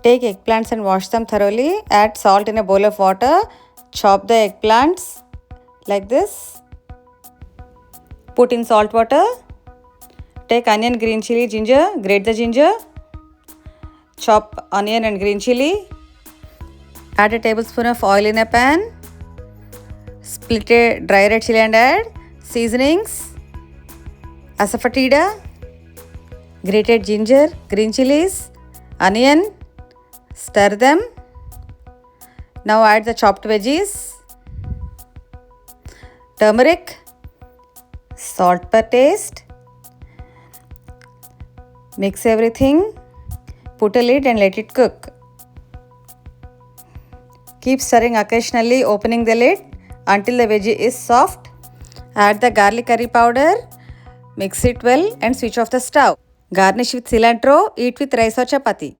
Take eggplants and wash them thoroughly. Add salt in a bowl of water. Chop the eggplants like this. Put in salt water. Take onion, green chili, ginger. Grate the ginger. Chop onion and green chili. Add a tablespoon of oil in a pan. Split a dry red chili and add seasonings. Asafoetida. Grated ginger, green chilies, onion. Stir them. Now add the chopped veggies. Turmeric. Salt per taste. Mix everything. Put a lid and let it cook. Keep stirring occasionally, opening the lid until the veggie is soft. Add the garlic curry powder. Mix it well and switch off the stove. Garnish with cilantro. Eat with rice or chapati.